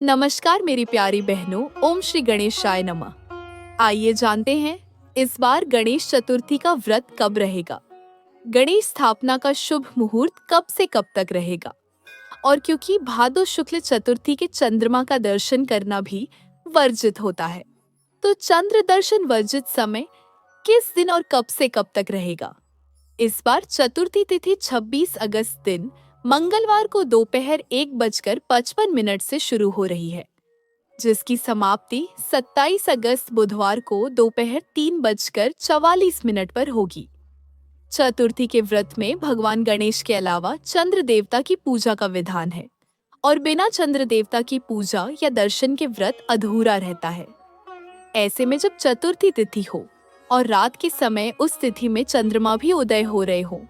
नमस्कार मेरी प्यारी बहनों, ओम श्री गणेशाय नमः। आइए जानते हैं इस बार गणेश चतुर्थी का व्रत कब रहेगा। गणेश स्थापना का शुभ मुहूर्त कब से कब तक रहेगा। और क्योंकि भादो शुक्ल चतुर्थी के चंद्रमा का दर्शन करना भी वर्जित होता है, तो चंद्र दर्शन वर्जित समय किस दिन और कब से कब तक रहेगा। इस बार चतुर्थी तिथि 26 अगस्त दिन मंगलवार को दोपहर 1:55 से शुरू हो रही है, जिसकी समाप्ति 27 अगस्त बुधवार को दोपहर 3:44 पर होगी। चतुर्थी के व्रत में भगवान गणेश के अलावा चंद्र देवता की पूजा का विधान है और बिना चंद्र देवता की पूजा या दर्शन के व्रत अधूरा रहता है। ऐसे में जब चतुर्थी तिथि हो और रात के समय उस तिथि में चंद्रमा भी उदय हो रहे हो,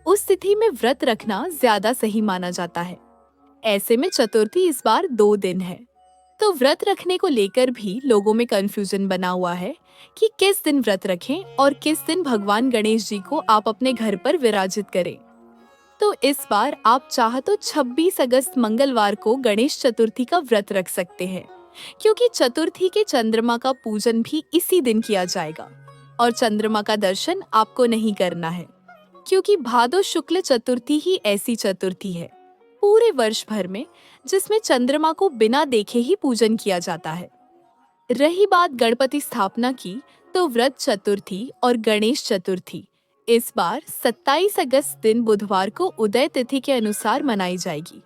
उस तिथि में व्रत रखना ज्यादा सही माना जाता है। ऐसे में चतुर्थी इस बार 2 दिन है, तो व्रत रखने को लेकर भी लोगों में कंफ्यूजन बना हुआ है कि किस दिन व्रत रखें और किस दिन भगवान गणेश जी को आप अपने घर पर विराजित करें। तो इस बार आप चाह तो 26 अगस्त मंगलवार को गणेश चतुर्थी का व्रत रख सकते हैं, क्योंकि चतुर्थी के चंद्रमा का पूजन भी इसी दिन किया जाएगा और चंद्रमा का दर्शन आपको नहीं करना है, क्योंकि भादो शुक्ल चतुर्थी ही ऐसी चतुर्थी है पूरे वर्ष भर में जिसमें चंद्रमा को बिना देखे ही पूजन किया जाता है। रही बात गणपति स्थापना की, तो व्रत चतुर्थी और गणेश चतुर्थी इस बार 27 अगस्त दिन बुधवार को उदय तिथि के अनुसार मनाई जाएगी।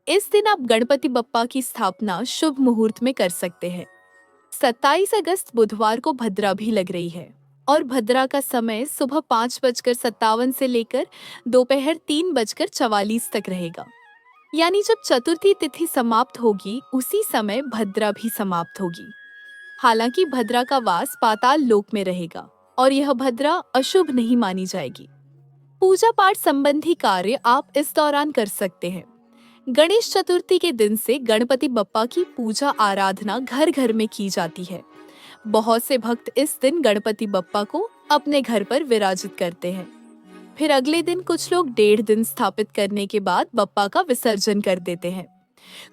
इस दिन आप गणपति बप्पा की स्थापना शुभ मुहूर्त में कर सकते हैं। 27 अगस्त बुधवार को भद्रा भी लग रही है और भद्रा का समय सुबह 5:57 से लेकर दोपहर 3:44 तक रहेगा। यानी जब चतुर्थी तिथि समाप्त होगी उसी समय भद्रा भी समाप्त होगी। हालांकि भद्रा का वास पाताल लोक में रहेगा और यह भद्रा अशुभ नहीं मानी जाएगी। पूजा पाठ संबंधी कार्य आप इस दौरान कर सकते हैं। गणेश चतुर्थी के दिन से गणपति बप्पा की पूजा आराधना घर घर में की जाती है। बहुत से भक्त इस दिन गणपति बप्पा को अपने घर पर विराजित करते हैं। फिर अगले दिन कुछ लोग 1.5 दिन स्थापित करने के बाद बप्पा का विसर्जन कर देते हैं।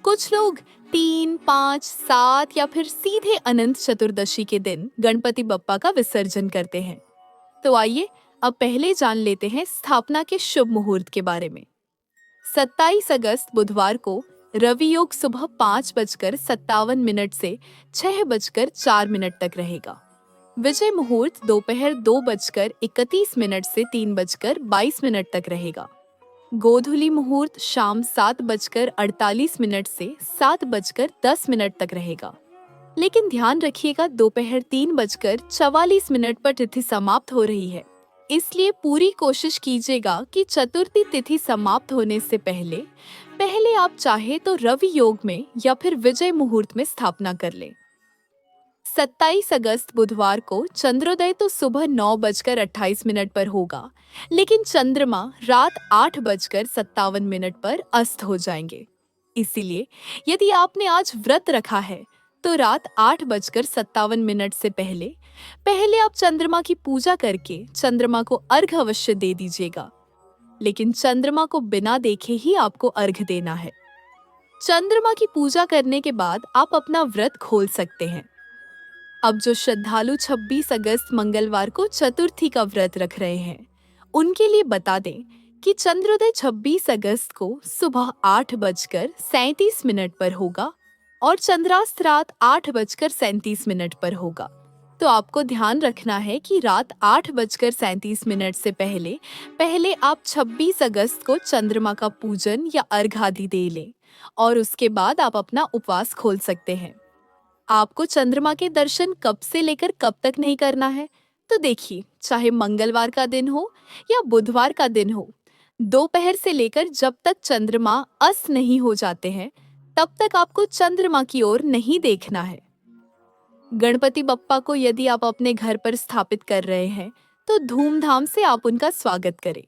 कुछ लोग 3, 5, 7 या फिर सीधे अनंत चतुर्दशी के दिन गणपति बप्पा का विसर्जन करते हैं। तो आइए अब पहले जान लेते हैं स्थापना के शुभ मुहूर्त के बारे में। 27 अगस्त बुधवार को रवि योग सुबह 5:57 से 6:04 तक रहेगा। विजय मुहूर्त दोपहर 2:31 से 3:22 तक रहेगा। गोधूली मुहूर्त शाम 7:48 से 7:10 तक रहेगा। लेकिन ध्यान रखिएगा, दोपहर 3:44 पर तिथि समाप्त हो रही है, इसलिए पूरी कोशिश कीजिएगा कि चतुर्थी तिथि समाप्त होने से पहले पहले आप चाहे तो रवि योग में या फिर विजय मुहूर्त में स्थापना कर लें। 27 अगस्त बुधवार को चंद्रोदय तो सुबह 9:28 पर होगा, लेकिन चंद्रमा रात 8:57 पर अस्त हो जाएंगे। इसीलिए यदि आपने आज व्रत रखा है तो रात 8:57 से पहले पहले आप चंद्रमा की पूजा करके चंद्रमा को अर्घ अवश्य दे दीजिएगा। लेकिन चंद्रमा को बिना देखे ही आपको अर्घ देना है। चंद्रमा की पूजा करने के बाद आप अपना व्रत खोल सकते हैं। अब जो श्रद्धालु 26 अगस्त मंगलवार को चतुर्थी का व्रत रख रहे हैं, उनके लिए बता दें कि चंद्रोदय 26 अगस्त को सुबह 8:37 पर होगा और चंद्रास्त रात 8:37 पर होगा। तो आपको ध्यान रखना है कि रात 8:37 से पहले पहले आप 26 अगस्त को चंद्रमा का पूजन या अर्घ आदि दे लें और उसके बाद आप अपना उपवास खोल सकते हैं। आपको चंद्रमा के दर्शन कब से लेकर कब तक नहीं करना है, तो देखिए, चाहे मंगलवार का दिन हो या बुधवार का दिन हो, दोपहर से लेकर जब तक चंद्रमा अस्त नहीं हो जाते हैं तब तक आपको चंद्रमा की ओर नहीं देखना है। गणपति बप्पा को यदि आप अपने घर पर स्थापित कर रहे हैं तो धूमधाम से आप उनका स्वागत करें,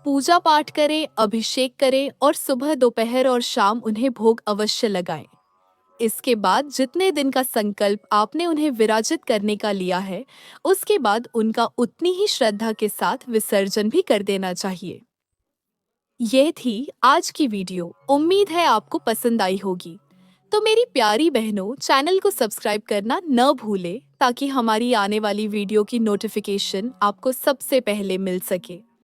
पूजा पाठ करें, अभिषेक करें और सुबह दोपहर और शाम उन्हें भोग अवश्य लगाएं। इसके बाद जितने दिन का संकल्प आपने उन्हें विराजित करने का लिया है, उसके बाद उनका उतनी ही श्रद्धा के साथ विसर्जन भी कर देना चाहिए। यह थी आज की वीडियो। उम्मीद है आपको पसंद आई होगी। तो मेरी प्यारी बहनों, चैनल को सब्सक्राइब करना न भूले ताकि हमारी आने वाली वीडियो की नोटिफिकेशन आपको सबसे पहले मिल सके।